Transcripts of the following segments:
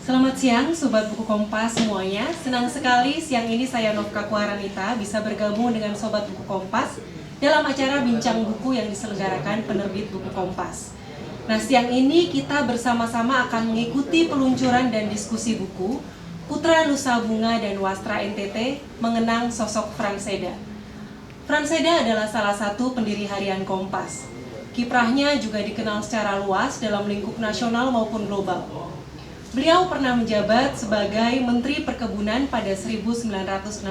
Selamat siang Sobat Buku Kompas semuanya. Senang sekali siang ini saya Novka Kuaranita bisa bergabung dengan Sobat Buku Kompas dalam acara Bincang Buku yang diselenggarakan penerbit Buku Kompas. Nah, siang ini kita bersama-sama akan mengikuti peluncuran dan diskusi buku Putra Nusa Bunga dan Wastra NTT mengenang sosok Franseda. Franseda adalah salah satu pendiri harian Kompas. Kiprahnya juga dikenal secara luas dalam lingkup nasional maupun global. Beliau pernah menjabat sebagai Menteri Perkebunan pada 1963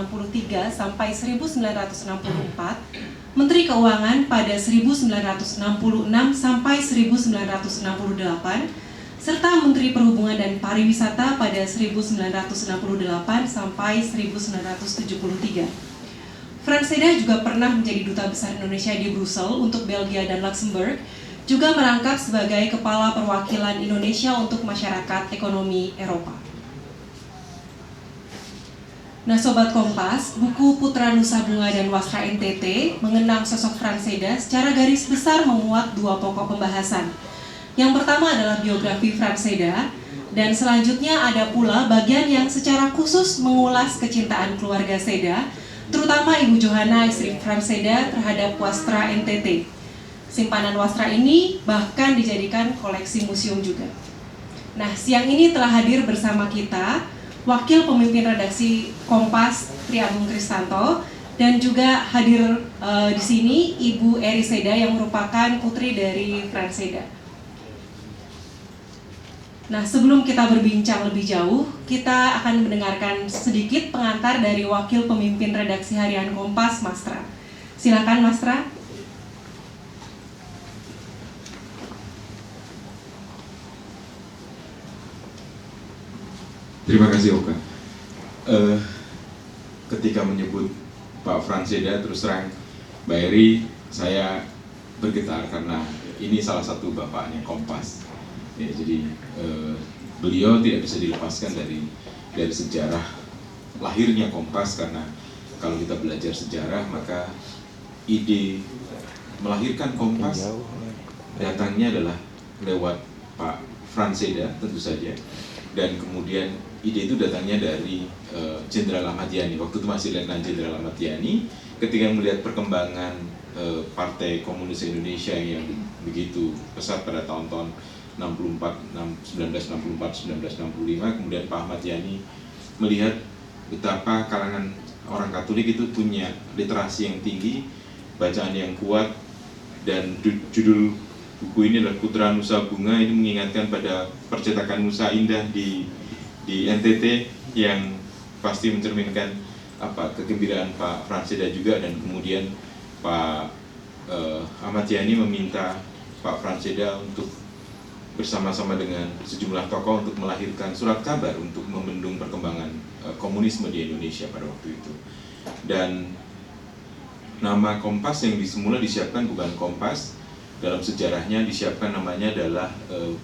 sampai 1964, Menteri Keuangan pada 1966 sampai 1968, serta Menteri Perhubungan dan Pariwisata pada 1968 sampai 1973. Franseda juga pernah menjadi Duta Besar Indonesia di Brussel untuk Belgia dan Luxembourg, juga merangkap sebagai Kepala Perwakilan Indonesia untuk Masyarakat Ekonomi Eropa. Nah, Sobat Kompas, buku Putra Nusa Bunga dan Wastra NTT mengenang sosok Franseda secara garis besar memuat dua pokok pembahasan. Yang pertama adalah biografi Franseda, dan selanjutnya ada pula bagian yang secara khusus mengulas kecintaan keluarga Seda, terutama Ibu Johanna, istri Franseda, terhadap Wastra NTT. Simpanan Wastra ini bahkan dijadikan koleksi museum juga. Nah, siang ini telah hadir bersama kita Wakil Pemimpin Redaksi Kompas Tri Agung Kristanto, dan juga hadir di sini Ibu Eri Seda yang merupakan putri dari Franseda. Nah, sebelum kita berbincang lebih jauh, kita akan mendengarkan sedikit pengantar dari Wakil Pemimpin Redaksi Harian Kompas, Mas Tra. Silakan, Mas Tra. Terima kasih Oka. Ketika menyebut Pak Franseda, terus terang Mbak Eri, saya bergetar karena ini salah satu bapaknya Kompas. Ya, jadi beliau tidak bisa dilepaskan dari sejarah lahirnya Kompas, karena kalau kita belajar sejarah maka ide melahirkan Kompas datangnya adalah lewat Pak Franseda tentu saja, dan kemudian ide itu datangnya dari Jenderal Ahmad Yani. Waktu itu masih Letnan Jenderal Ahmad Yani, ketika melihat perkembangan Partai Komunis Indonesia yang begitu pesat pada tahun-tahun 1964-1965, kemudian Pak Ahmad Yani melihat betapa kalangan orang Katolik itu punya literasi yang tinggi, bacaan yang kuat, dan judul buku ini adalah Putra Nusa Bunga. Ini mengingatkan pada percetakan Nusa Indah di NTT yang pasti mencerminkan kegembiraan Pak Franseda juga, dan kemudian Pak Ahmad Yani meminta Pak Franseda untuk bersama-sama dengan sejumlah tokoh untuk melahirkan surat kabar untuk membendung perkembangan komunisme di Indonesia pada waktu itu. Dan nama Kompas yang semula disiapkan bukan Kompas, dalam sejarahnya disiapkan namanya adalah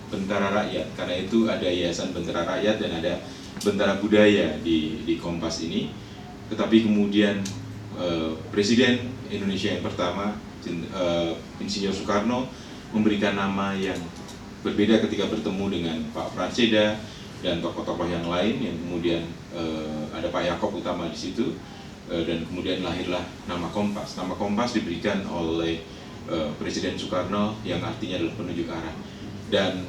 Bentara Rakyat, karena itu ada Yayasan Bentara Rakyat dan ada Bentara Budaya di Kompas ini. Tetapi kemudian Presiden Indonesia yang pertama, Insinyur Soekarno, memberikan nama yang berbeda ketika bertemu dengan Pak Franseda dan tokoh-tokoh yang lain, yang kemudian ada Pak Yaakob Utama di situ, dan kemudian lahirlah nama Kompas. Nama Kompas diberikan oleh Presiden Soekarno yang artinya adalah penunjuk arah. Dan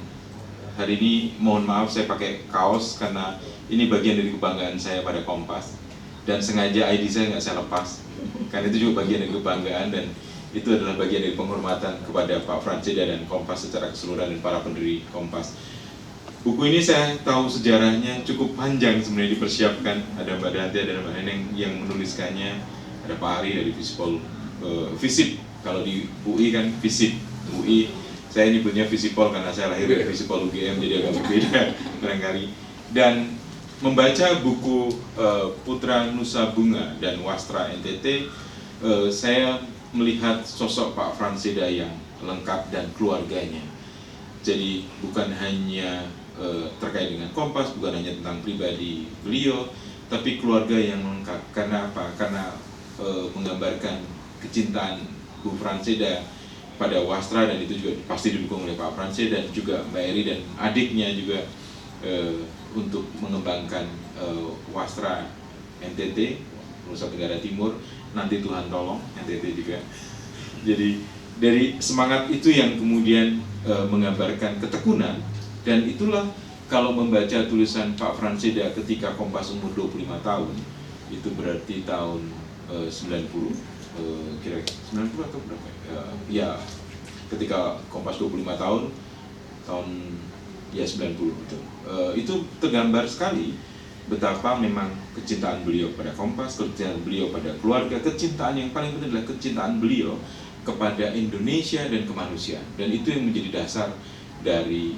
hari ini mohon maaf saya pakai kaos karena ini bagian dari kebanggaan saya pada Kompas, dan sengaja ID saya nggak saya lepas karena itu juga bagian dari kebanggaan, dan itu adalah bagian dari penghormatan kepada Pak Franseda dan Kompas secara keseluruhan dan para pendiri Kompas. Buku ini saya tahu sejarahnya cukup panjang sebenarnya dipersiapkan. Ada Mbak Danti, ada Mbak Neneng yang menuliskannya, ada Pak Ari dari Visip. Kalau di UI kan Visip, UI saya nyebutnya Visipol karena saya lahir dari Visipol UGM, jadi agak berbeda barangkali. Dan membaca buku Putra Nusa Bunga dan Wastra NTT, saya melihat sosok Pak Franseda yang lengkap dan keluarganya. Jadi bukan hanya terkait dengan Kompas, bukan hanya tentang pribadi beliau, tapi keluarga yang lengkap. Karena apa? Karena menggambarkan kecintaan Bu Franseda pada Wastra, dan itu juga pasti didukung oleh Pak Franseda dan juga Mbak Eri dan adiknya juga untuk mengembangkan wastra NTT, Nusa Tenggara Timur. Nanti Tuhan tolong NTT juga. Jadi dari semangat itu yang kemudian menggambarkan ketekunan, dan itulah kalau membaca tulisan Pak Franseda ketika Kompas umur 25 tahun, itu berarti tahun 90, kira-kira 90 atau berapa? Ya, ketika Kompas 25 tahun ya 90 betul. Itu tergambar sekali betapa memang kecintaan beliau pada Kompas, kecintaan beliau pada keluarga, kecintaan yang paling penting adalah kecintaan beliau kepada Indonesia dan kemanusiaan. Dan itu yang menjadi dasar dari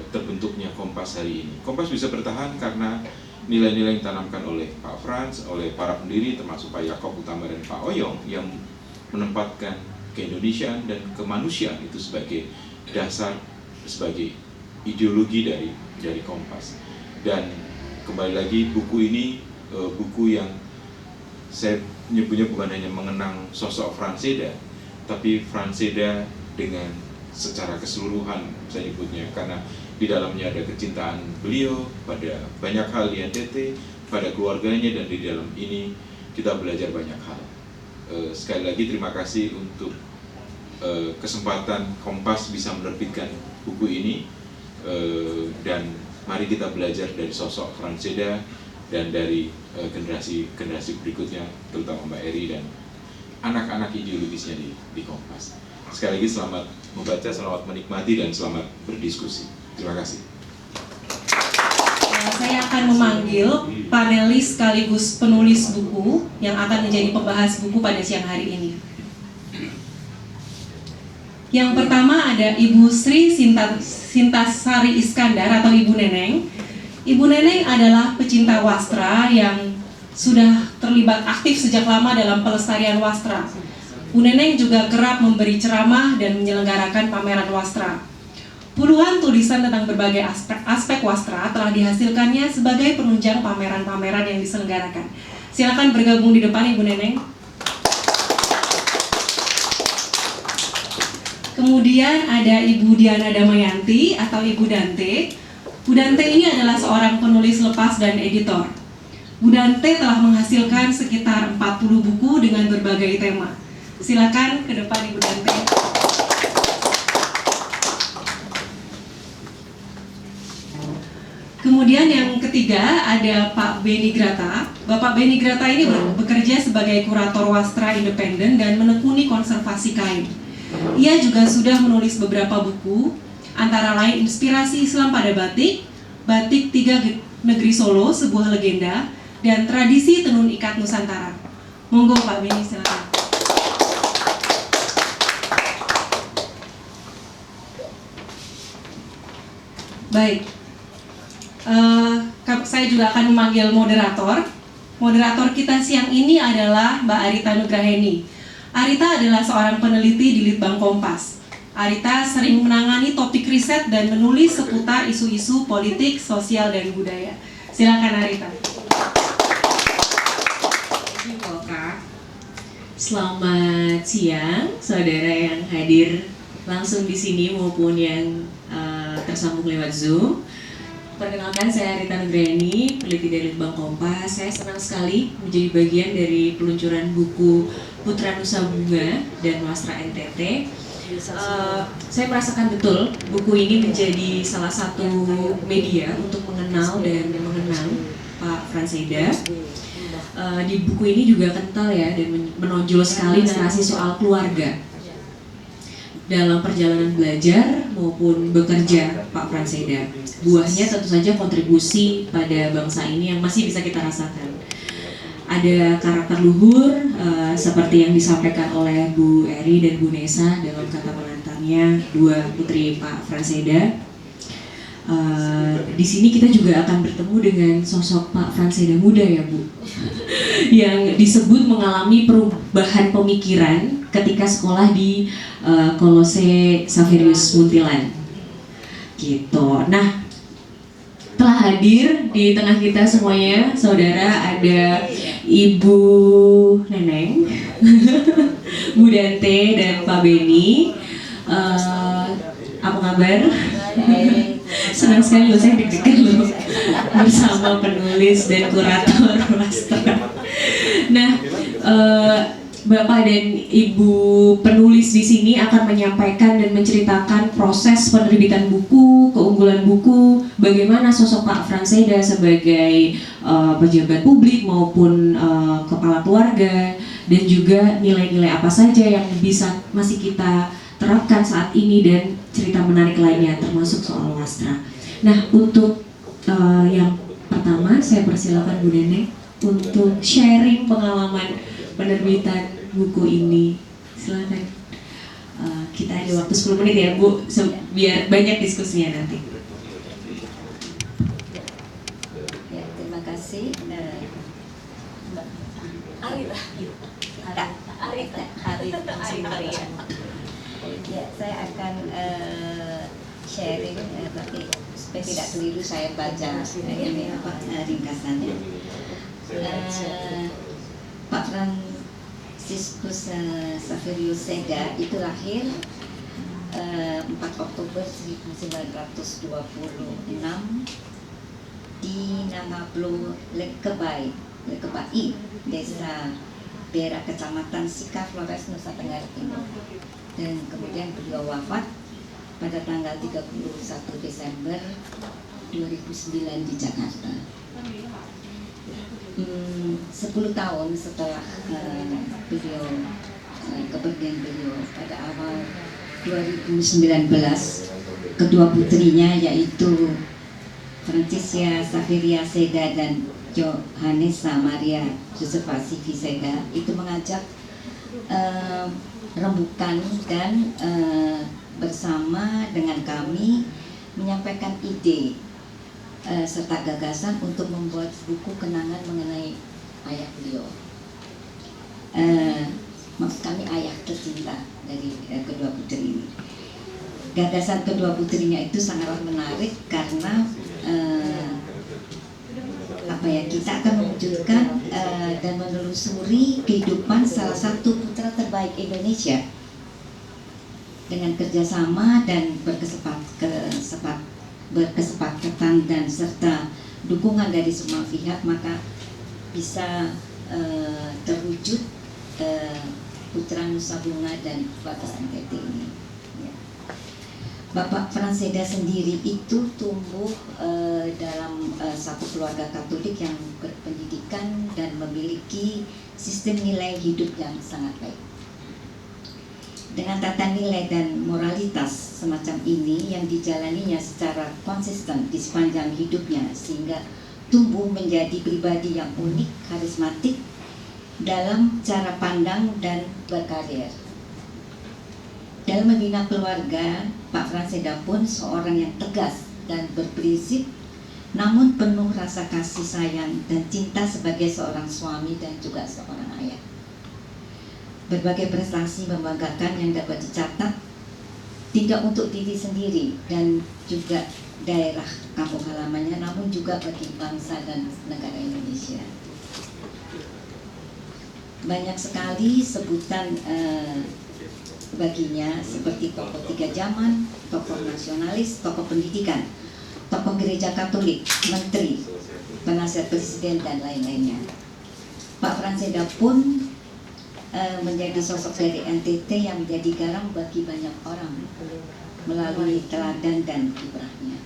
terbentuknya Kompas hari ini. Kompas bisa bertahan karena nilai-nilai yang ditanamkan oleh Pak Frans, oleh para pendiri termasuk Pak Yakob Utama dan Pak Oyong, yang menempatkan keindonesiaan dan kemanusiaan itu sebagai dasar, sebagai ideologi dari Kompas. Dan kembali lagi, buku ini buku yang saya menyebutnya bukan hanya mengenang sosok Franseda, tapi Franseda dengan secara keseluruhan saya nyebutnya, karena di dalamnya ada kecintaan beliau pada banyak hal di NTT, pada keluarganya, dan di dalam ini kita belajar banyak hal. Sekali lagi terima kasih untuk kesempatan Kompas bisa menerbitkan buku ini, dan mari kita belajar dari sosok Franseda dan dari generasi berikutnya, terutama Mbak Eri dan anak-anak ideologisnya di Kompas. Sekali lagi selamat membaca, selamat menikmati, dan selamat berdiskusi. Terima kasih. Saya akan memanggil panelis sekaligus penulis buku yang akan menjadi pembahas buku pada siang hari ini. Yang pertama ada Ibu Sri Sintasari Iskandar atau Ibu Neneng. Ibu Neneng adalah pecinta wastra yang sudah terlibat aktif sejak lama dalam pelestarian wastra. Bu Neneng juga kerap memberi ceramah dan menyelenggarakan pameran wastra. Puluhan tulisan tentang berbagai aspek wastra telah dihasilkannya sebagai penunjang pameran-pameran yang diselenggarakan. Silakan bergabung di depan Ibu Neneng. Kemudian ada Ibu Diana Damayanti atau Ibu Dante. Bu Dante ini adalah seorang penulis lepas dan editor. Bu Dante telah menghasilkan sekitar 40 buku dengan berbagai tema. Silakan ke depan Ibu Dante. Kemudian yang ketiga ada Pak Beni Grata. Bapak Beni Grata ini bekerja sebagai kurator wastra independen dan menekuni konservasi kain. Ia juga sudah menulis beberapa buku, antara lain Inspirasi Islam pada Batik, Batik Tiga Negeri Solo, Sebuah Legenda, dan Tradisi Tenun Ikat Nusantara. Monggo Pak Beni, silakan. Baik, saya juga akan memanggil moderator. Moderator kita siang ini adalah Mbak Arita Nugraheni. Arita adalah seorang peneliti di Litbang Kompas. Arita sering menangani topik riset dan menulis seputar isu-isu politik, sosial, dan budaya. Silakan Arita. Selamat siang, saudara yang hadir langsung di sini maupun yang tersambung lewat Zoom. Perkenalkan, saya Arita Nugraheni, peneliti dari Litbang Kompas. Saya senang sekali menjadi bagian dari peluncuran buku Putra Nusa Bunga dan Wastra NTT. Saya merasakan betul buku ini menjadi salah satu media untuk mengenal dan mengenang Pak Franseda. Di buku ini juga kental ya, dan menonjol sekali narasi soal keluarga dalam perjalanan belajar maupun bekerja Pak Franseda. Buahnya tentu saja kontribusi pada bangsa ini yang masih bisa kita rasakan. Ada karakter luhur seperti yang disampaikan oleh Bu Eri dan Bu Nesa dalam kata pengantarnya, dua putri Pak Franseda. Di sini kita juga akan bertemu dengan sosok Pak Franseda muda ya Bu, yang disebut mengalami perubahan pemikiran ketika sekolah di Kolose Saverius Muntilan. Gitu. Nah, telah hadir di tengah kita semuanya, saudara, ada Ibu Neneng, Bu Dante, dan Pak Beni. Apa kabar? Senang sekali loh, saya deg-degan loh bersama penulis dan kurator Wastra. Nah, Bapak dan Ibu penulis di sini akan menyampaikan dan menceritakan proses penerbitan buku, keunggulan buku, bagaimana sosok Pak Franseda sebagai pejabat publik maupun kepala keluarga, dan juga nilai-nilai apa saja yang bisa masih kita terapkan saat ini dan cerita menarik lainnya termasuk soal Wastra. Nah, untuk yang pertama saya persilakan Bu Neneng untuk sharing pengalaman penerbitan buku ini. Silakan. Kita ada waktu 10 menit ya Bu, biar banyak diskusinya nanti. Ya, terima kasih. Ya, saya akan sharing, tapi supaya tidak keliru saya baca ini ringkasannya. Pak Franciscus Saverio Seda itu lahir 4 Oktober 1926 di Nangablo Lekebai, Desa Bera, Kecamatan Sika, Flores, Nusa Tenggara Timur. Dan kemudian beliau wafat pada tanggal 31 Desember 2009 di Jakarta. 10 tahun setelah beliau kepergian beliau pada awal 2019, kedua putrinya yaitu Francicia Saveria Seda dan Johanesa Maria Josefa Sivi Seda itu mengajak rembukan dan bersama dengan kami menyampaikan ide serta gagasan untuk membuat buku kenangan mengenai ayah beliau. Maksud kami ayah tercinta dari kedua putri ini. Gagasan kedua putrinya itu sangatlah menarik karena kita akan mewujudkan dan menelusuri kehidupan salah satu putra terbaik Indonesia dengan kerjasama dan berkesepakatan dan serta dukungan dari semua pihak, maka bisa terwujud putra Nusa Bunga dan Batas NTT ini. Ya. Bapak Franseda sendiri itu tumbuh dalam satu keluarga Katolik yang berpendidikan dan memiliki sistem nilai hidup yang sangat baik. Dengan tata nilai dan moralitas semacam ini yang dijalaninya secara konsisten di sepanjang hidupnya, sehingga tumbuh menjadi pribadi yang unik, karismatik dalam cara pandang dan berkarir. Dalam membina keluarga, Pak Franseda pun seorang yang tegas dan berprinsip, namun penuh rasa kasih sayang dan cinta sebagai seorang suami dan juga seorang ayah. Berbagai prestasi membanggakan yang dapat dicatat tidak untuk diri sendiri dan juga daerah kampung halamannya, namun juga bagi bangsa dan negara Indonesia. Banyak sekali sebutan baginya, seperti tokoh 3 zaman, tokoh nasionalis, tokoh pendidikan, tokoh gereja Katolik, menteri, penasihat presiden, dan lain-lainnya. Pak Franseda pun menjadi sosok dari NTT yang menjadi garam bagi banyak orang melalui teladan dan kiprahnya.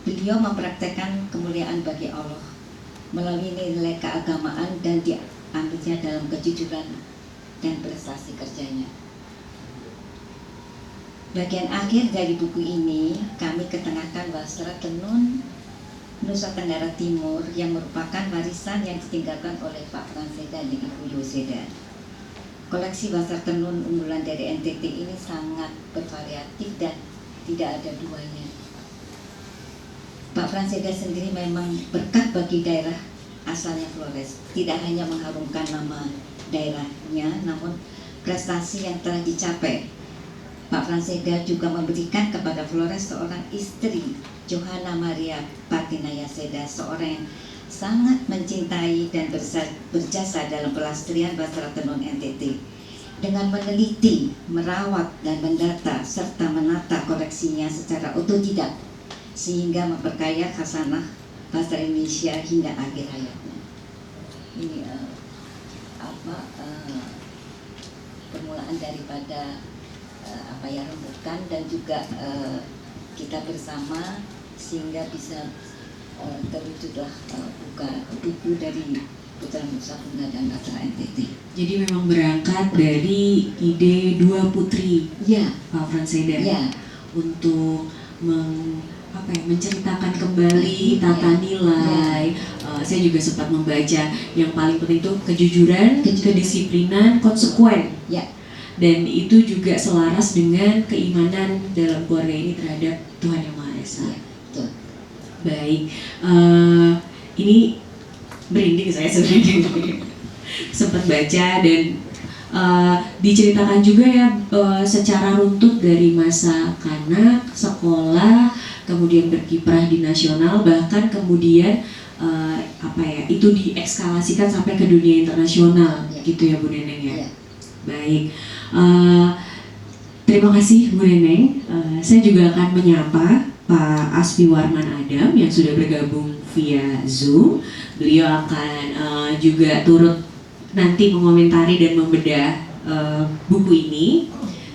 Beliau mempraktekkan kemuliaan bagi Allah melalui nilai keagamaan dan diambilnya dalam kejujuran dan prestasi kerjanya. Bagian akhir dari buku ini kami ketengahkan Wastra Tenun Nusa Tenggara Timur yang merupakan warisan yang ditinggalkan oleh Pak Franseda dan Ibu Yoseda. Koleksi Wastra Tenun unggulan dari NTT ini sangat bervariatif dan tidak ada duanya. Pak Franseda sendiri memang berkah bagi daerah asalnya Flores, tidak hanya mengharumkan nama daerahnya, namun prestasi yang telah dicapai. Pak Franseda juga memberikan kepada Flores seorang istri, Johanna Maria Patinaya Seda, seorang yang sangat mencintai dan berjasa dalam pelestarian Wastra Tenun NTT. dengan meneliti, merawat dan mendata serta menata koleksinya secara otodidak sehingga memperkaya khasanah bahasa Indonesia hingga akhir hayatnya. Ini permulaan daripada rembukan dan juga kita bersama sehingga bisa terwujudlah buku dari Putra Nusa Bunga dan Bangsa NTT. Jadi memang berangkat dari ide dua putri, Ya, Pak Franseda, ya, untuk menceritakan kembali tata nilai. Saya juga sempat membaca yang paling penting itu kejujuran, kedisiplinan, konsekuen. ya, Dan itu juga selaras dengan keimanan dalam keluarga ini terhadap Tuhan Yang Maha Esa. ya, betul. Baik, ini merinding saya sebenarnya sempat baca dan diceritakan juga ya secara runtut dari masa kanak, sekolah, kemudian berkiprah di nasional, bahkan kemudian itu diekskalasikan sampai ke dunia internasional, Ya. gitu ya Bu Neneng ya. Ya. Baik, terima kasih Bu Neneng. Saya juga akan menyapa Pak Asfi Warman Adam yang sudah bergabung via Zoom. Beliau akan juga turut nanti mengomentari dan membedah buku ini.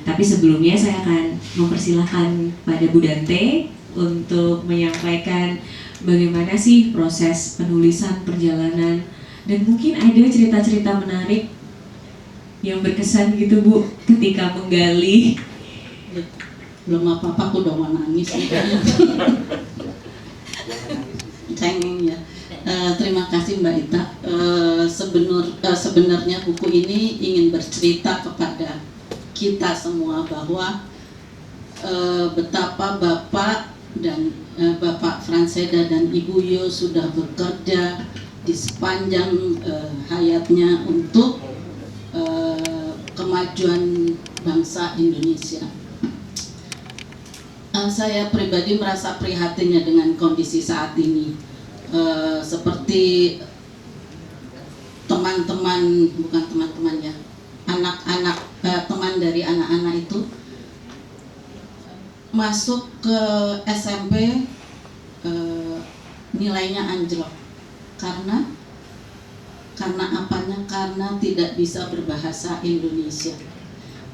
Tapi sebelumnya saya akan mempersilahkan pada Bu Dante untuk menyampaikan bagaimana sih proses penulisan perjalanan dan mungkin ada cerita-cerita menarik yang berkesan gitu Bu ketika menggali. Belum apa-apa aku udah mau nangis. Cengeng ya. Terima kasih Mbak Ita. Sebenarnya buku ini ingin bercerita kepada kita semua bahwa betapa Bapak dan Bapak Franseda dan Ibu Yo sudah bekerja di sepanjang hayatnya untuk kemajuan bangsa Indonesia. Saya pribadi merasa prihatinnya dengan kondisi saat ini. Seperti teman-teman, bukan teman-teman ya, anak-anak, teman dari anak-anak itu masuk ke SMP nilainya anjlok karena apanya? Karena tidak bisa berbahasa Indonesia.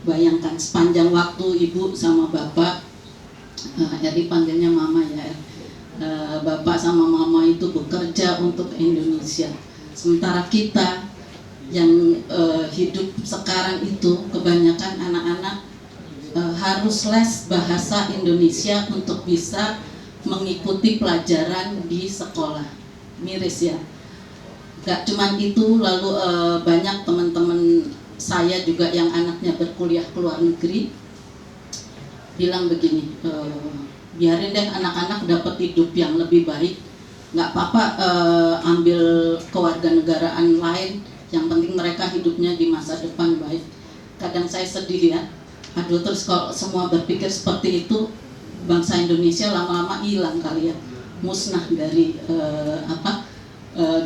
Bayangkan sepanjang waktu ibu sama bapak, Eri panggilnya mama ya, bapak sama mama itu bekerja untuk Indonesia. Sementara kita yang hidup sekarang itu kebanyakan anak-anak harus les bahasa Indonesia untuk bisa mengikuti pelajaran di sekolah. Miris ya. Gak cuman itu, lalu banyak teman-teman saya juga yang anaknya berkuliah ke luar negeri bilang begini, biarin deh anak-anak dapat hidup yang lebih baik, nggak apa-apa ambil kewarganegaraan lain, yang penting mereka hidupnya di masa depan baik. Kadang saya sedih ya, aduh terus kalau semua berpikir seperti itu, bangsa Indonesia lama-lama hilang kali ya, musnah dari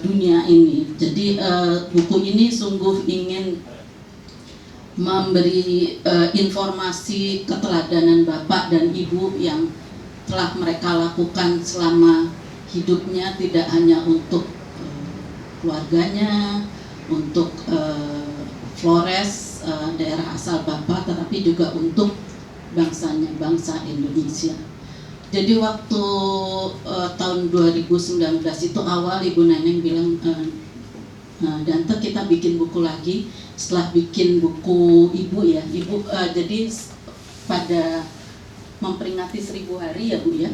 dunia ini. Jadi buku ini sungguh ingin memberi informasi keteladanan Bapak dan Ibu yang telah mereka lakukan selama hidupnya, tidak hanya untuk keluarganya, untuk Flores, daerah asal Bapak, tetapi juga untuk bangsanya, bangsa Indonesia. Jadi waktu tahun 2019 itu awal Ibu Neneng bilang, Dante kita bikin buku lagi. Setelah bikin buku Ibu ya, Ibu jadi pada memperingati 1000 hari ya Bu ya,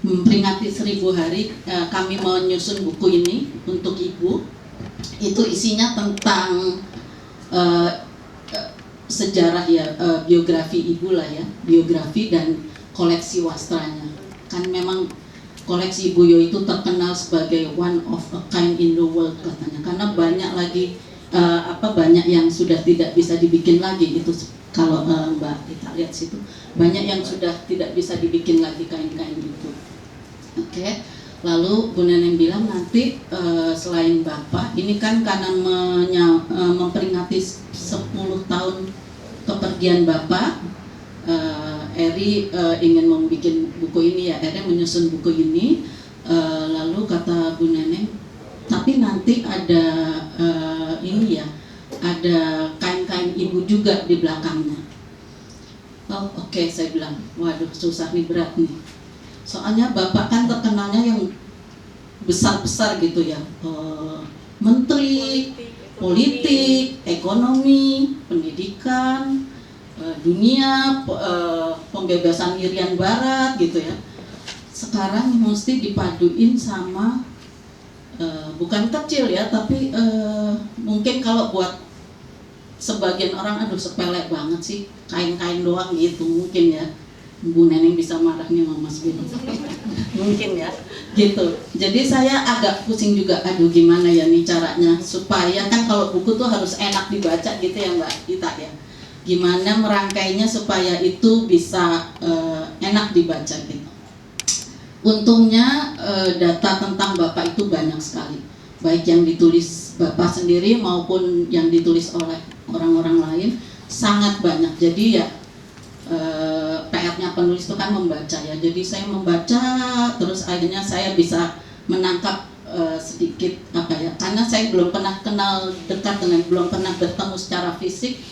memperingati 1000 hari kami menyusun buku ini untuk Ibu. Itu isinya tentang sejarah ya, biografi Ibu lah ya, biografi dan koleksi wastranya. Kan memang koleksi Ibu Yo itu terkenal sebagai one of a kind in the world katanya, karena banyak lagi banyak yang sudah tidak bisa dibikin lagi. Itu kalau Mbak kita lihat situ, banyak yang sudah tidak bisa dibikin lagi kain-kain itu. Oke. Lalu Bu Neneng bilang nanti selain Bapak, ini kan karena memperingati 10 tahun kepergian Bapak, Eri ingin membuat buku ini ya, Eri menyusun buku ini. Lalu kata Bu Neneng, tapi nanti ada ini ya, ada kain-kain ibu juga di belakangnya. Oh oke, saya bilang, waduh susah nih, berat nih. Soalnya Bapak kan terkenalnya yang besar-besar gitu ya, menteri, politik, ekonomi, pendidikan, dunia, pembebasan Irian Barat gitu ya. Sekarang mesti dipaduin sama bukan kecil ya, tapi mungkin kalau buat sebagian orang aduh sepele banget sih, kain-kain doang gitu mungkin ya. Bu Neneng bisa marah nih sama Mas Bin. Mungkin ya gitu. Jadi saya agak pusing juga, aduh gimana ya nih caranya supaya, kan kalau buku tuh harus enak dibaca gitu ya Mbak Ita ya. Gimana merangkainya supaya itu bisa enak dibaca gitu. Untungnya data tentang Bapak itu banyak sekali, baik yang ditulis Bapak sendiri maupun yang ditulis oleh orang-orang lain, sangat banyak. Jadi ya PR-nya penulis itu kan membaca ya. Jadi saya membaca terus akhirnya saya bisa menangkap sedikit apa ya, karena saya belum pernah kenal dekat dengan, belum pernah bertemu secara fisik,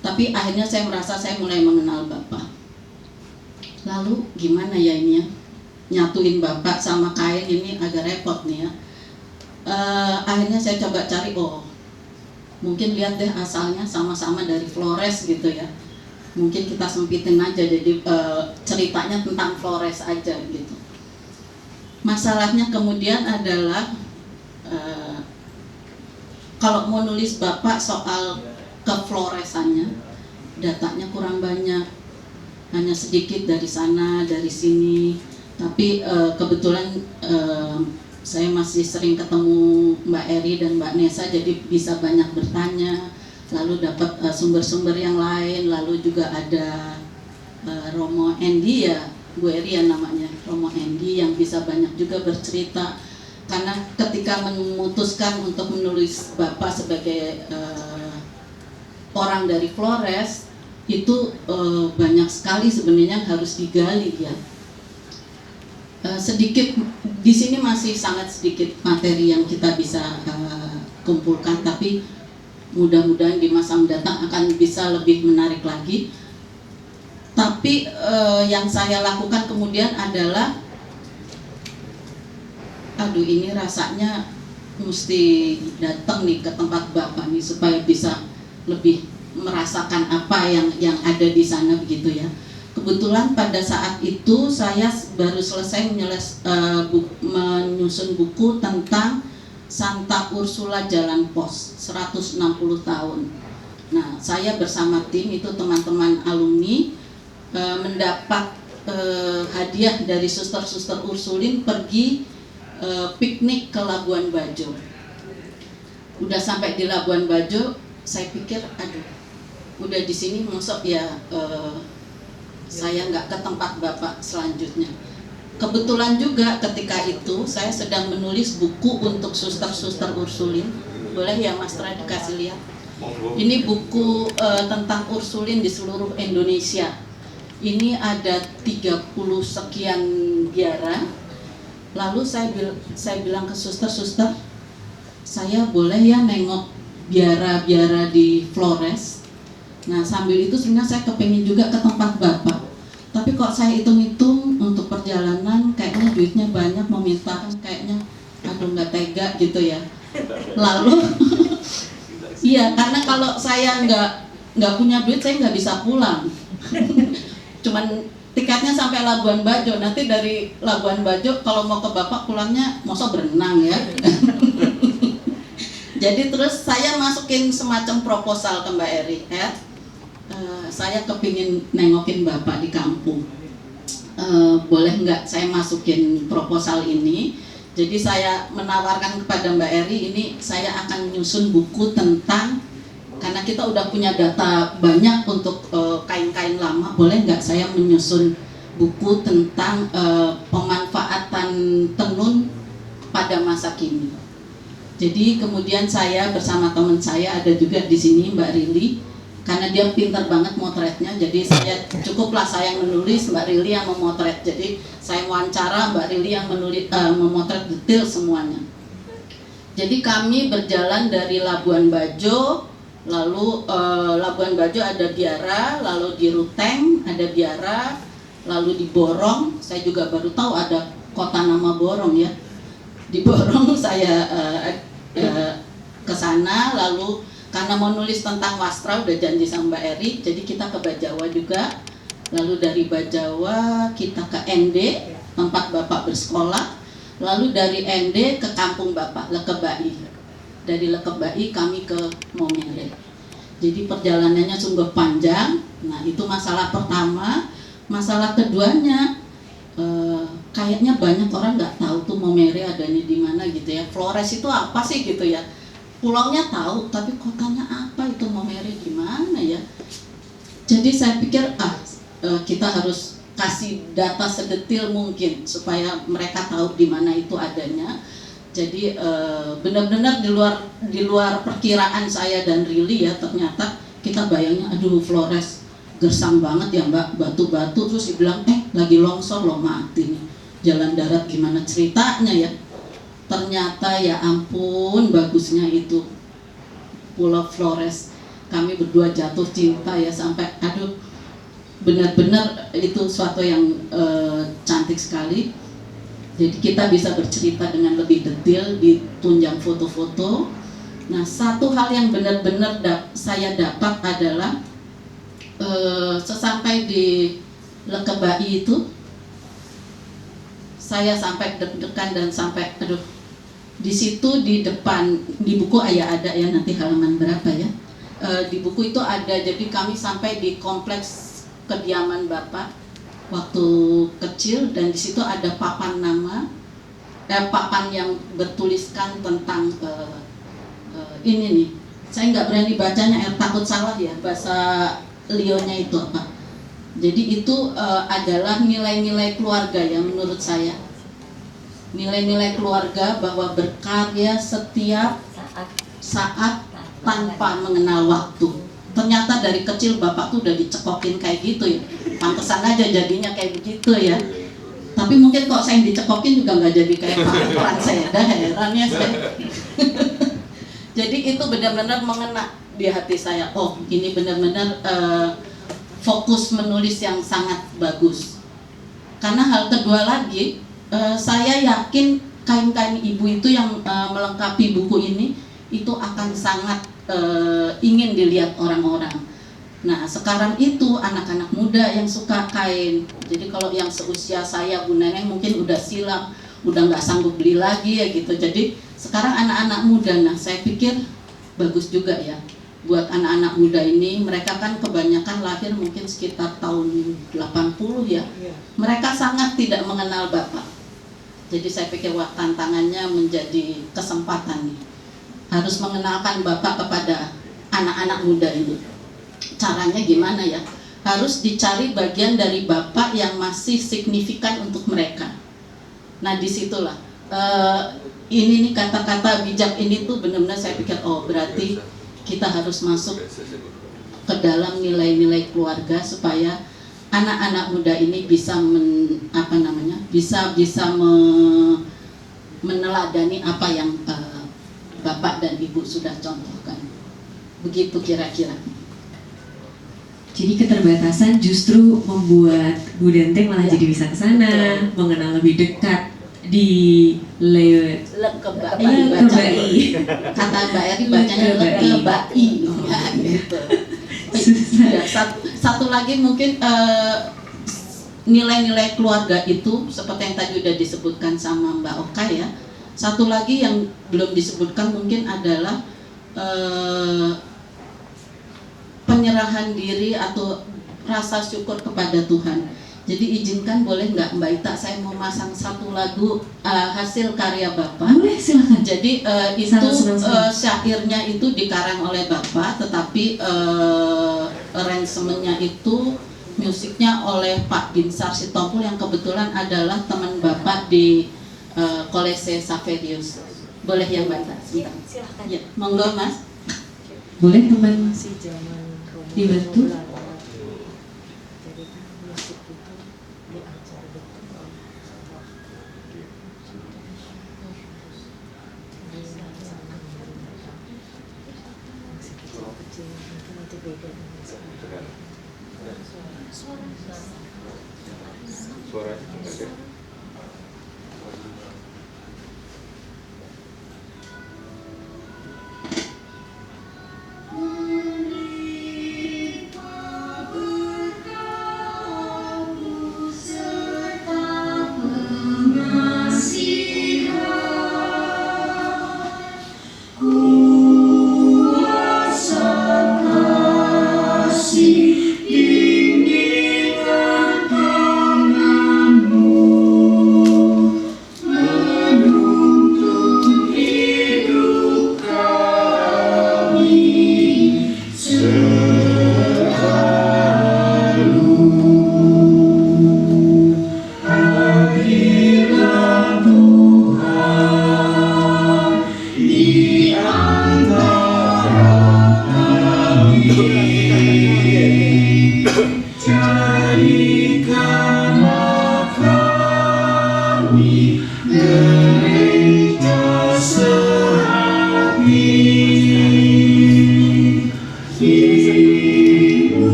tapi akhirnya saya merasa saya mulai mengenal Bapak. Lalu gimana ya ini ya, nyatuin Bapak sama kain ini agak repot nih ya. Akhirnya saya coba cari, oh mungkin lihat deh asalnya sama-sama dari Flores gitu ya. Mungkin kita sempitin aja, jadi ceritanya tentang Flores aja gitu. Masalahnya kemudian adalah kalau mau nulis Bapak soal kefloresannya, datanya kurang banyak, hanya sedikit dari sana dari sini. Tapi kebetulan saya masih sering ketemu Mbak Eri dan Mbak Nesa, jadi bisa banyak bertanya, lalu dapat sumber-sumber yang lain. Lalu juga ada Romo Endi ya, Bu Eri ya namanya, Romo Endi, yang bisa banyak juga bercerita. Karena ketika memutuskan untuk menulis Bapak sebagai orang dari Flores, itu banyak sekali sebenarnya harus digali ya. Sedikit di sini masih sangat sedikit materi yang kita bisa kumpulkan, tapi mudah-mudahan di masa mendatang akan bisa lebih menarik lagi. Tapi yang saya lakukan kemudian adalah, aduh ini rasanya mesti datang nih ke tempat Bapak nih supaya bisa lebih merasakan apa yang ada di sana begitu ya. Kebetulan pada saat itu saya baru selesai menyusun buku tentang Santa Ursula Jalan Pos 160 tahun. Nah, saya bersama tim itu teman-teman alumni mendapat hadiah dari suster-suster Ursulin pergi piknik ke Labuan Bajo. Udah sampai di Labuan Bajo, saya pikir aduh, udah di sini masuk ya saya nggak ke tempat Bapak selanjutnya. Kebetulan juga ketika itu saya sedang menulis buku untuk suster-suster Ursulin. Boleh ya Mas Tra dikasih lihat? Ini buku tentang Ursulin di seluruh Indonesia. Ini ada 30 sekian biara. Lalu saya bilang ke suster-suster, saya boleh ya nengok biara-biara di Flores. Nah sambil itu sebenarnya saya kepingin juga ke tempat Bapak. Tapi kok saya hitung-hitung untuk perjalanan kayaknya duitnya banyak, meminta kayaknya aduh nggak tega gitu ya. Lalu iya, karena kalau saya nggak punya duit saya nggak bisa pulang. Cuman tiketnya sampai Labuan Bajo, nanti dari Labuan Bajo kalau mau ke Bapak pulangnya masa berenang ya. Jadi terus saya masukin semacam proposal ke Mbak Eri ya. Saya kepingin nengokin Bapak di kampung, boleh nggak saya masukin proposal ini. Jadi saya menawarkan kepada Mbak Eri, ini saya akan menyusun buku tentang, karena kita udah punya data banyak untuk kain-kain lama, boleh nggak saya menyusun buku tentang pemanfaatan tenun pada masa kini. Jadi kemudian saya bersama teman saya ada juga di sini Mbak Rili, karena dia pintar banget motretnya, jadi cukuplah saya yang menulis, Mbak Rili yang memotret. Jadi saya wawancara, Mbak Rili yang menulis, memotret detail semuanya. Jadi kami berjalan dari Labuan Bajo, lalu Labuan Bajo ada Biara, lalu di Ruteng ada Biara, lalu di Borong, saya juga baru tahu ada kota nama Borong ya. Di Borong saya ke sana, lalu karena mau nulis tentang Wastra udah janji sama Mbak Eri, jadi kita ke Bajawa juga. Lalu dari Bajawa kita ke ND, tempat Bapak bersekolah. Lalu dari ND ke kampung Bapak, Lekebai. Dari Lekebai kami ke Momere. Jadi perjalanannya sungguh panjang. Nah itu masalah pertama. Masalah keduanya, kayaknya banyak orang nggak tahu tuh Momere adanya di mana gitu ya. Flores itu apa sih gitu ya? Pulaunya tahu, tapi kotanya apa itu Momere gimana ya? Jadi saya pikir kita harus kasih data sedetil mungkin supaya mereka tahu di mana itu adanya. Jadi benar-benar di luar perkiraan saya dan Rili ya, ternyata kita bayangnya aduh Flores gersang banget ya Mbak, batu-batu, terus dibilang lagi longsor loh, mati nih. Jalan darat gimana ceritanya ya? Ternyata ya ampun bagusnya itu Pulau Flores. Kami berdua jatuh cinta ya, sampai aduh benar-benar itu suatu yang cantik sekali. Jadi kita bisa bercerita dengan lebih detail, ditunjang foto-foto. Nah satu hal yang benar-benar saya dapat adalah sesampai di Lekebai itu saya sampai deg-degan dan sampai aduh. Di situ di depan, di buku ada ya nanti halaman berapa ya, di buku itu ada. Jadi kami sampai di kompleks kediaman Bapak waktu kecil, dan di situ ada papan nama, papan yang bertuliskan tentang ini nih. Saya nggak berani bacanya, takut salah ya bahasa Lionya itu apa. Jadi itu adalah nilai-nilai keluarga ya menurut saya. Nilai-nilai keluarga bahwa berkarya setiap saat tanpa mengenal waktu. Ternyata dari kecil Bapak tuh udah dicekokin kayak gitu ya. Pantesan aja jadinya kayak begitu ya. Tapi mungkin kok saya dicekokin juga nggak jadi kayak peran saya. Dah heran ya saya. Jadi itu benar-benar mengena di hati saya. Oh ini benar-benar fokus menulis yang sangat bagus. Karena hal kedua lagi, saya yakin kain-kain ibu itu yang melengkapi buku ini itu akan sangat ingin dilihat orang-orang. Nah sekarang itu anak-anak muda yang suka kain. Jadi kalau yang seusia saya Bu Neneng mungkin udah silam, udah nggak sanggup beli lagi ya gitu. Jadi sekarang anak-anak muda, nah saya pikir bagus juga ya buat anak-anak muda ini. Mereka kan kebanyakan lahir mungkin sekitar tahun 80 ya. Mereka sangat tidak mengenal Bapak. Jadi saya pikir wah tantangannya menjadi kesempatan nih. Harus mengenalkan Bapak kepada anak-anak muda ini. Caranya gimana ya? Harus dicari bagian dari Bapak yang masih signifikan untuk mereka. Nah disitulah ini nih kata-kata bijak ini tuh benar-benar saya pikir oh berarti kita harus masuk ke dalam nilai-nilai keluarga supaya anak-anak muda ini bisa meneladani apa yang Bapak dan Ibu sudah contohkan. Begitu kira-kira. Jadi keterbatasan justru membuat Bu Denteng malah jadi bisa ke sana, mengenal lebih dekat di Lekebai. Kata Mbak Eri bacanya Lekebai. Ya, gitu. Ya, satu lagi mungkin nilai-nilai keluarga itu seperti yang tadi udah disebutkan sama Mbak Oka ya. Satu lagi yang belum disebutkan mungkin adalah penyerahan diri atau rasa syukur kepada Tuhan. Jadi izinkan boleh nggak Mbak Ita, saya mau masang satu lagu hasil karya Bapak. Boleh, silakan. Jadi itu syairnya itu dikarang oleh Bapak, tetapi aransemennya itu musiknya oleh Pak Binsar Sitompul yang kebetulan adalah teman Bapak di koleksi Saverius. Boleh ya Mbak? Silahkan. Ya, monggo Mas. Boleh teman dibantu?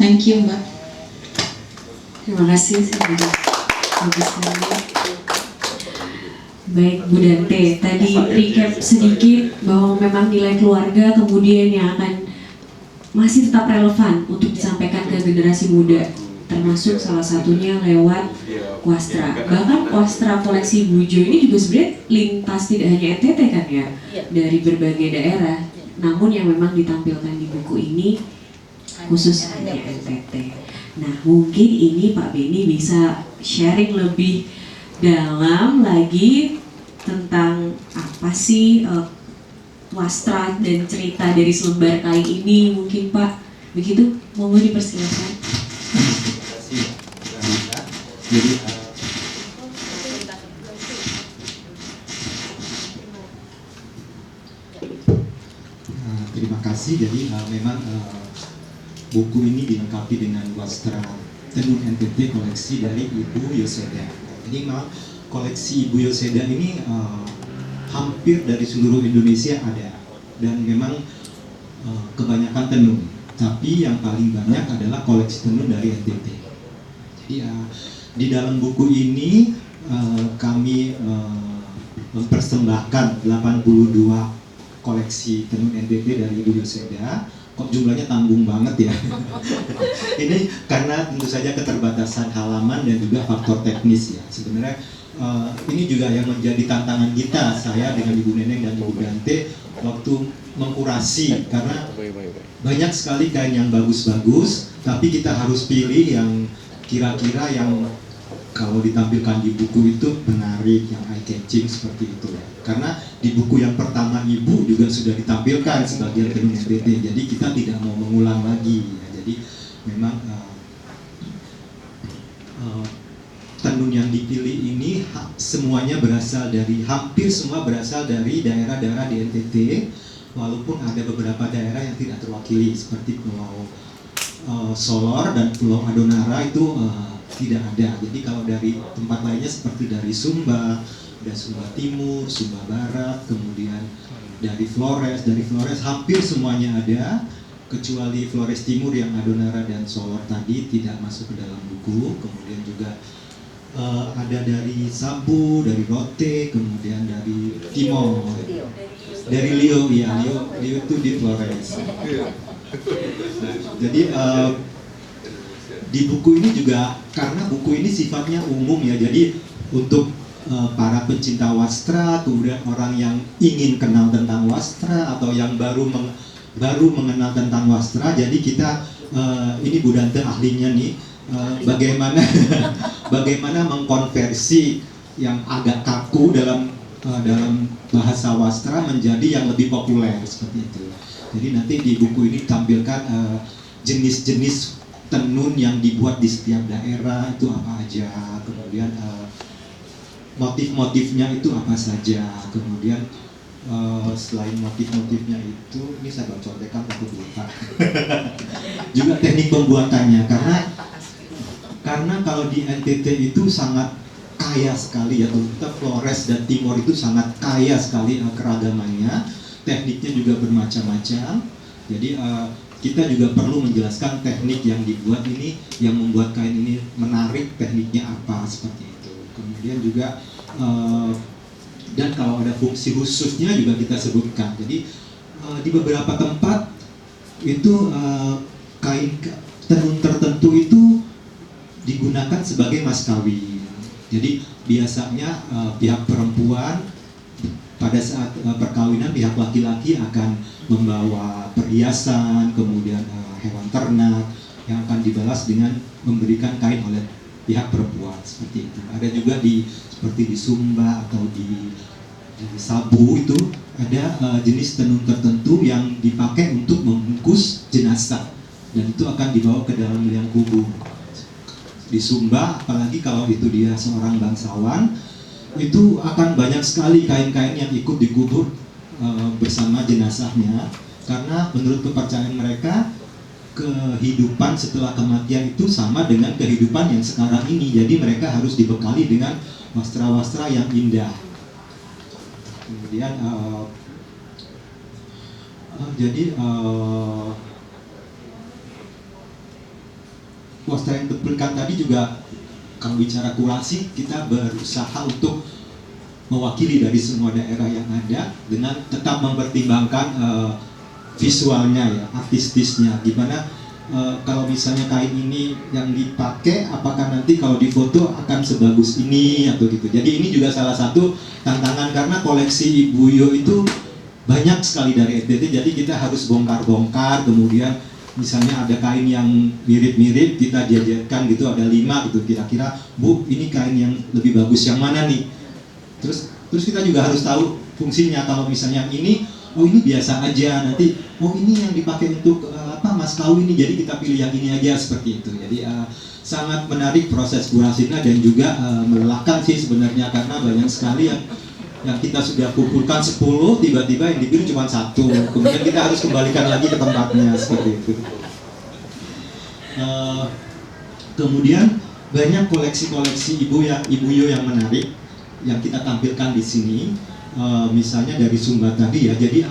Thank you Mbak. Terima kasih sudah bagus sekali. Baik Bu Dante, tadi recap sedikit bahwa memang nilai keluarga kemudian yang akan masih tetap relevan untuk disampaikan ke generasi muda, termasuk salah satunya lewat Wastra. Bahkan Wastra koleksi Bujo ini juga sebenarnya lintas tidak hanya NTT kan ya, dari berbagai daerah. Namun yang memang ditampilkan di buku ini khusus hanya NTT. Nah mungkin ini Pak Beni bisa sharing lebih dalam lagi tentang apa sih Wastra dan cerita dari selembar kali ini mungkin Pak. Begitu, monggo dipersilakan. Jadi terima kasih. Jadi memang buku ini dilengkapi dengan Wastra Tenun NTT koleksi dari Ibu Yoseda. Ini memang koleksi Ibu Yoseda ini hampir dari seluruh Indonesia ada, dan memang kebanyakan tenun. Tapi yang paling banyak adalah koleksi tenun dari NTT. Jadi di dalam buku ini kami mempersembahkan 82 koleksi tenun NTT dari Ibu Yoseda. Kok jumlahnya tanggung banget ya. Ini karena tentu saja keterbatasan halaman dan juga faktor teknis ya. Sebenarnya ini juga yang menjadi tantangan kita, saya dengan Ibu Neneng dan Ibu Dante, waktu mengkurasi, karena banyak sekali kain yang bagus-bagus, tapi kita harus pilih yang kira-kira yang kalau ditampilkan di buku itu menarik, yang eye catching seperti itu ya. Karena di buku yang pertama Ibu juga sudah ditampilkan sebagian tenun NTT, jadi kita tidak mau mengulang lagi ya. Jadi memang tenun yang dipilih ini semuanya berasal dari, hampir semua berasal dari daerah-daerah di NTT, walaupun ada beberapa daerah yang tidak terwakili seperti Pulau Solor dan Pulau Adonara itu tidak ada. Jadi kalau dari tempat lainnya seperti dari Sumba, ada Sumba Timur, Sumba Barat, kemudian dari Flores hampir semuanya ada, kecuali Flores Timur yang Adonara dan Solor tadi tidak masuk ke dalam buku. Kemudian juga ada dari Sabu, dari Rote, kemudian dari Timor, dari Lio, ya Lio itu di Flores. Nah, jadi di buku ini juga, karena buku ini sifatnya umum ya, jadi untuk para pencinta wastra, kemudian orang yang ingin kenal tentang wastra atau yang baru mengenal tentang wastra, jadi kita ini Bu Dante ahlinya nih, bagaimana mengkonversi yang agak kaku dalam bahasa wastra menjadi yang lebih populer seperti itu. Jadi nanti di buku ini tampilkan jenis-jenis tenun yang dibuat di setiap daerah itu apa aja, kemudian motif-motifnya itu apa saja, kemudian selain motif-motifnya itu, ini saya baru contekan untuk lupa. Juga teknik pembuatannya, karena kalau di NTT itu sangat kaya sekali ya, terutama Flores dan Timor itu sangat kaya sekali keragamannya, tekniknya juga bermacam-macam. Jadi kita juga perlu menjelaskan teknik yang dibuat ini, yang membuat kain ini menarik, tekniknya apa, seperti itu. Kemudian juga dan kalau ada fungsi khususnya juga kita sebutkan. Jadi di beberapa tempat itu kain tenun tertentu itu digunakan sebagai mas kawin. Jadi biasanya pihak perempuan pada saat perkawinan, pihak laki-laki akan membawa perhiasan, kemudian hewan ternak yang akan dibalas dengan memberikan kain oleh pihak perempuan, seperti itu. Ada juga seperti di Sumba atau di Sabu itu ada jenis tenun tertentu yang dipakai untuk membungkus jenazah, dan itu akan dibawa ke dalam liang kubur. Di Sumba, apalagi kalau itu dia seorang bangsawan, itu akan banyak sekali kain-kain yang ikut dikubur bersama jenazahnya, karena menurut kepercayaan mereka kehidupan setelah kematian itu sama dengan kehidupan yang sekarang ini. Jadi mereka harus dibekali dengan wastra-wastra yang indah. Kemudian wastra yang ditampilkan tadi juga, kalau bicara kurasi, kita berusaha untuk mewakili dari semua daerah yang ada dengan tetap mempertimbangkan visualnya ya, artistisnya. Gimana kalau misalnya kain ini yang dipakai, apakah nanti kalau difoto akan sebagus ini atau gitu. Jadi ini juga salah satu tantangan, karena koleksi Ibu Yo itu banyak sekali dari NTT, jadi kita harus bongkar-bongkar. Kemudian misalnya ada kain yang mirip-mirip, kita jajarkan gitu, ada 5 gitu, kira-kira Bu ini kain yang lebih bagus yang mana nih. Terus kita juga harus tahu fungsinya. Kalau misalnya ini, oh ini biasa aja, nanti oh ini yang dipakai untuk mas kawin ini, jadi kita pilih yang ini aja, seperti itu. Jadi sangat menarik proses kurasinya, dan juga melelahkan sih sebenarnya, karena banyak sekali yang kita sudah kumpulkan 10, tiba-tiba yang dipilih cuma 1, kemudian kita harus kembalikan lagi ke tempatnya, seperti itu. Kemudian banyak koleksi-koleksi Ibu Yo yang menarik yang kita tampilkan di sini. misalnya dari Sumba tadi ya. Jadi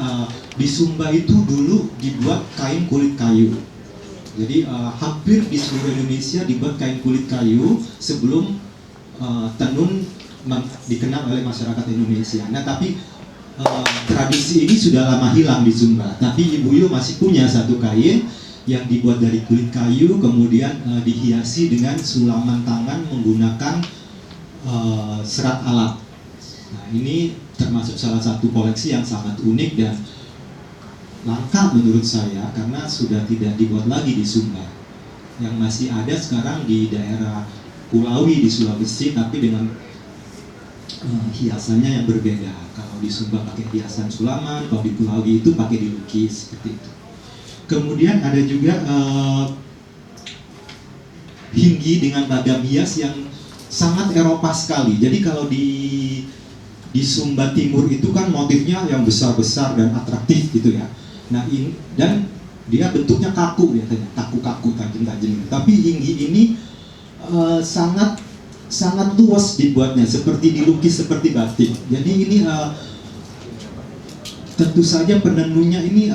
di Sumba itu dulu dibuat kain kulit kayu. Jadi hampir di seluruh Indonesia dibuat kain kulit kayu sebelum tenun dikenal oleh masyarakat Indonesia. Nah tapi tradisi ini sudah lama hilang di Sumba. Tapi Ibu Yo masih punya satu kain yang dibuat dari kulit kayu, kemudian dihiasi dengan sulaman tangan menggunakan serat alat. Nah ini termasuk salah satu koleksi yang sangat unik dan langka menurut saya karena sudah tidak dibuat lagi di Sumba. Yang masih ada sekarang di daerah Kulawi di Sulawesi, tapi dengan hiasannya yang berbeda. Kalau di Sumba pakai hiasan sulaman, kalau di Kulawi itu pakai dilukis seperti itu. Kemudian ada juga hinggi dengan ragam hias yang sangat Eropa sekali. Jadi kalau di Sumba Timur itu kan motifnya yang besar-besar dan atraktif gitu ya. Nah ini dan dia bentuknya kaku biasanya, kaku-kaku, tajam-tajam. Tapi hinggi ini sangat luas dibuatnya, seperti dilukis seperti batik. Jadi ini tentu saja penenunnya ini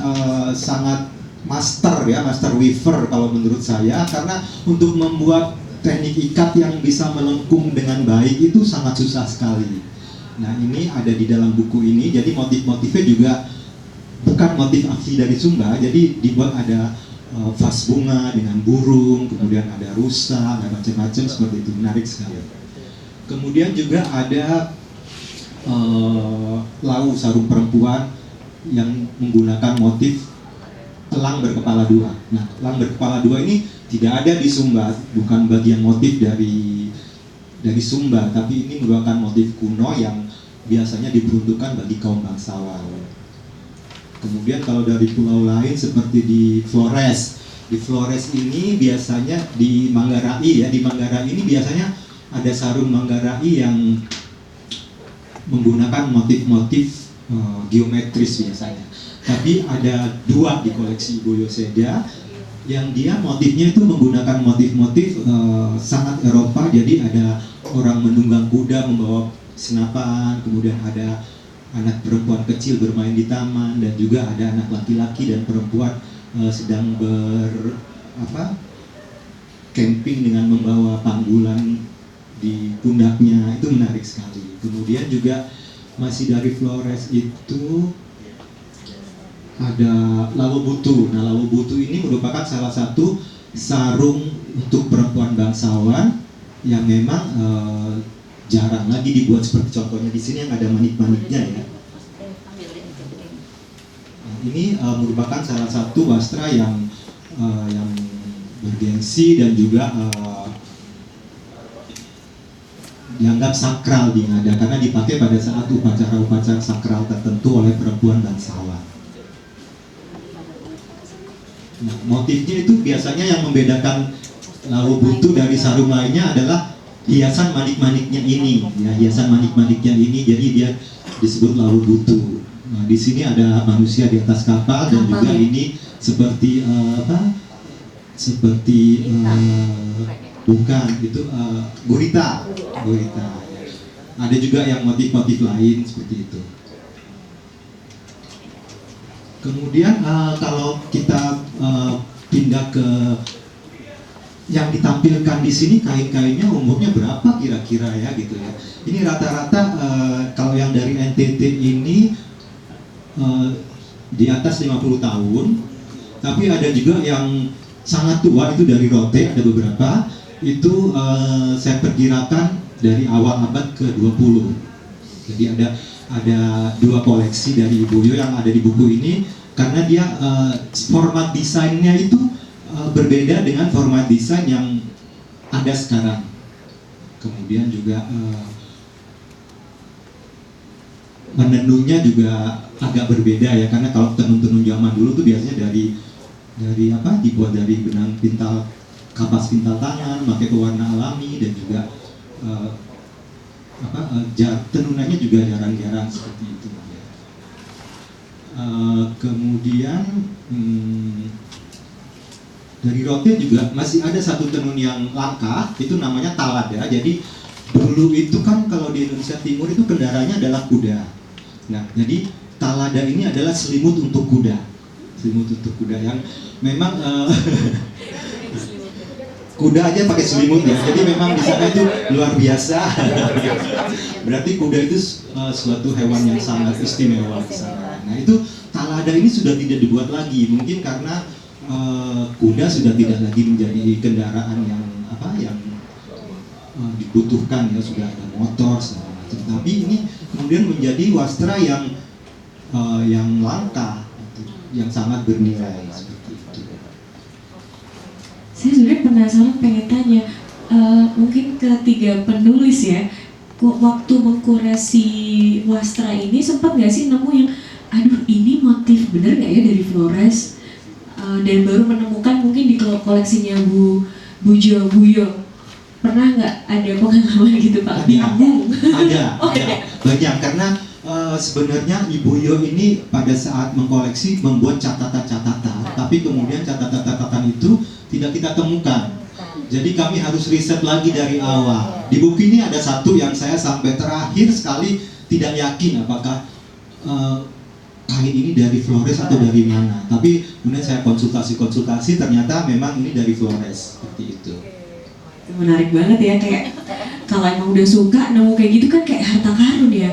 sangat master ya, master weaver kalau menurut saya, karena untuk membuat teknik ikat yang bisa melengkung dengan baik itu sangat susah sekali. Nah ini ada di dalam buku ini, jadi motif-motifnya juga bukan motif asli dari Sumba, jadi dibuat ada vas bunga dengan burung, kemudian ada rusa, ada macam-macam seperti itu, menarik sekali. Kemudian juga ada lau sarung perempuan yang menggunakan motif elang berkepala dua. Nah, elang berkepala dua ini tidak ada di Sumba, bukan bagian motif dari Sumba, tapi ini merupakan motif kuno yang biasanya diperuntukkan bagi kaum bangsawan. Kemudian kalau dari pulau lain seperti di Flores ini biasanya di Manggarai ya, di Manggarai ini biasanya ada sarung Manggarai yang menggunakan motif-motif geometris biasanya. Tapi ada dua di koleksi Ibu Yoseda yang dia motifnya itu menggunakan motif-motif sangat Eropa. Jadi ada orang menunggang kuda membawa senapan, kemudian ada anak perempuan kecil bermain di taman, dan juga ada anak laki-laki dan perempuan sedang camping dengan membawa panggulan di pundaknya. Itu menarik sekali. Kemudian juga masih dari Flores itu ada Lawobutu. Nah, Lawobutu ini merupakan salah satu sarung untuk perempuan bangsawan yang memang jarang lagi dibuat, seperti contohnya di sini yang ada manik-maniknya ya. Nah, ini merupakan salah satu wastra yang bergengsi dan juga dianggap sakral di Ngada karena dipakai pada saat upacara-upacara sakral tertentu oleh perempuan bangsawan. Nah, motifnya itu biasanya yang membedakan Lawobutu dari sarung lainnya adalah hiasan manik-maniknya ini, ya, hiasan manik-maniknya ini, jadi dia disebut Lawobutu. Nah, di sini ada manusia di atas kapal dan juga ini seperti bukan itu gurita. Ada juga yang motif-motif lain seperti itu. Kemudian kalau kita pindah ke yang ditampilkan di sini, kain-kainnya umurnya berapa kira-kira ya gitu ya. Ini rata-rata kalau yang dari NTT ini di atas 50 tahun, tapi ada juga yang sangat tua, itu dari Rote ada beberapa, itu saya perkirakan dari awal abad ke-20. Jadi ada dua koleksi dari Ibu Yo yang ada di buku ini, karena dia format desainnya itu berbeda dengan format desain yang ada sekarang. Kemudian juga menenunnya juga agak berbeda ya, karena kalau tenun-tenun zaman dulu tuh biasanya dari dibuat dari benang pintal, kapas pintal tangan, pakai pewarna alami, dan juga tenunannya juga jarang-jarang seperti itu ya. Kemudian dari Rote juga masih ada satu tenun yang langka, itu namanya talada. Jadi dulu itu kan kalau di Indonesia Timur itu kendaraannya adalah kuda. Nah, jadi talada ini adalah selimut untuk kuda. Selimut untuk kuda yang memang kuda aja pakai selimut ya. Jadi memang di sana itu luar biasa. Berarti kuda itu suatu hewan yang sangat istimewa di sana. Nah, itu talada ini sudah tidak dibuat lagi. Mungkin karena kuda sudah tidak lagi menjadi kendaraan yang dibutuhkan ya, sudah ada motor segala macam. Tapi ini kemudian menjadi wastra yang langka, yang sangat bernilai seperti itu. Saya sebenarnya penasaran, pengen tanya, mungkin ketiga penulis ya, waktu mengkurasi wastra ini sempat nggak sih nemu yang, aduh ini motif bener nggak ya dari Flores, dan baru menemukan mungkin di koleksinya Bu Buyo. Pernah nggak ada pengalaman gitu Pak? Bingung. Ada, banyak, karena sebenarnya Ibu Yo ini pada saat mengkoleksi membuat catatan-catatan, tapi kemudian catatan-catatan itu tidak kita temukan. Jadi kami harus riset lagi dari awal. Di buku ini ada satu yang saya sampai terakhir sekali tidak yakin apakah kain ini dari Flores atau dari mana. Tapi kemudian saya konsultasi ternyata memang ini dari Flores, seperti itu. Menarik banget ya, kayak kalau emang udah suka nemu kayak gitu kan kayak harta karun ya,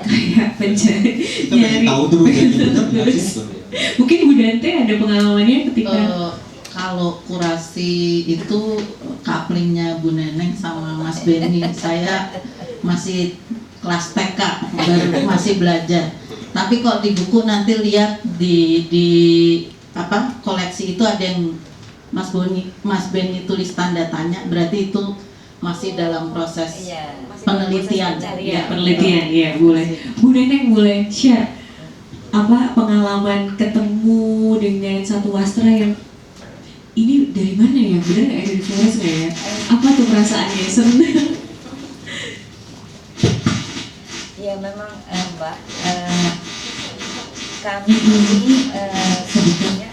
kayak pencari nyari. Tahu terus benar sih. Mungkin Bu Dante ada pengalamannya ketika kalau kurasi itu couplingnya Bu Neneng sama Mas Benny. Saya masih kelas TK, baru masih belajar. Tapi kok di buku nanti lihat di koleksi itu ada yang Mas Benny tulis tanda tanya, berarti itu masih dalam proses penelitian. Penelitian, ya boleh. Bu Neneng boleh share apa pengalaman ketemu dengan satu wastra yang ini dari mana ya, benar nggak ya, dari Flores nggak ya? Apa tuh perasaannya, senang? Ya memang Mbak, kami ini sebetulnya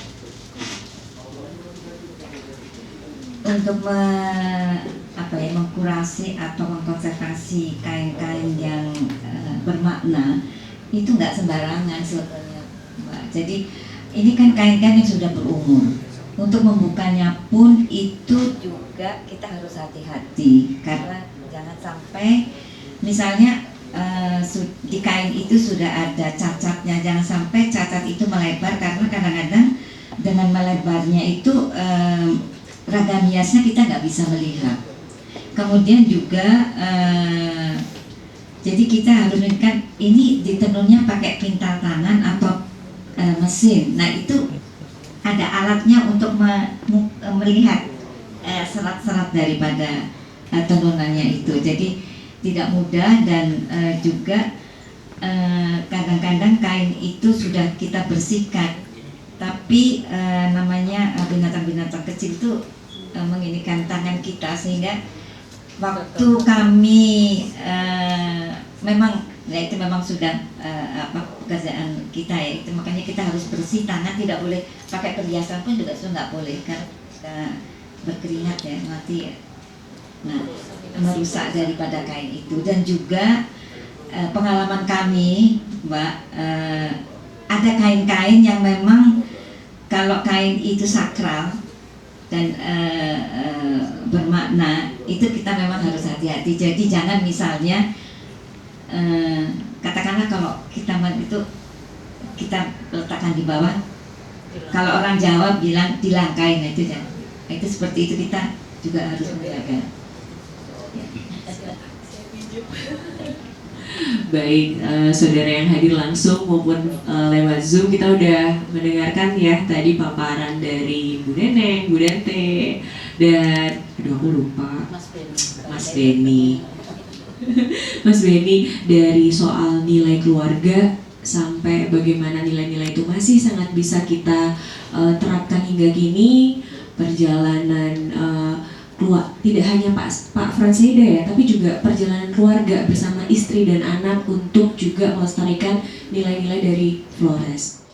untuk mengkurasi atau mengkonservasi kain-kain yang bermakna itu nggak sembarangan sebetulnya, Mbak. Jadi ini kan kain-kain yang sudah berumur. Untuk membukanya pun itu juga kita harus hati-hati, karena jangan sampai misalnya di kain itu sudah ada cacatnya, jangan sampai cacat itu melebar, karena kadang-kadang dengan melebarnya itu ragam hiasnya kita nggak bisa melihat. Kemudian juga jadi kita harus menentukan ini ditenunnya pakai pintal tangan atau mesin. Nah itu ada alatnya untuk melihat serat-serat daripada tenunannya itu. Jadi tidak mudah, dan juga kadang-kadang kain itu sudah kita bersihkan, tapi namanya binatang-binatang kecil itu menginikan tangan kita, sehingga waktu kami memang ya itu memang sudah pekerjaan kita ya, itu makanya kita harus bersih tangan, tidak boleh pakai perhiasan pun juga nggak boleh, karena berkeringat ya nanti ya. Nah, merusak daripada kain itu. Dan juga pengalaman kami, Mbak, ada kain-kain yang memang kalau kain itu sakral dan bermakna, itu kita memang harus hati-hati. Jadi jangan misalnya katakanlah kalau kita itu kita letakkan di bawah, kalau orang Jawa bilang dilangkai, nah itu jangan. Itu seperti itu kita juga harus menjaga. Baik, saudara yang hadir langsung maupun lewat Zoom, kita udah mendengarkan ya tadi paparan dari Bu Neneng, Bu Dante, dan aduh aku lupa, Mas Benny. Mas Benny, dari soal nilai keluarga sampai bagaimana nilai-nilai itu masih sangat bisa kita terapkan hingga kini, perjalanan tidak hanya Pak Franseda ya, tapi juga perjalanan keluarga bersama istri dan anak untuk juga melestarikan nilai-nilai dari Flores.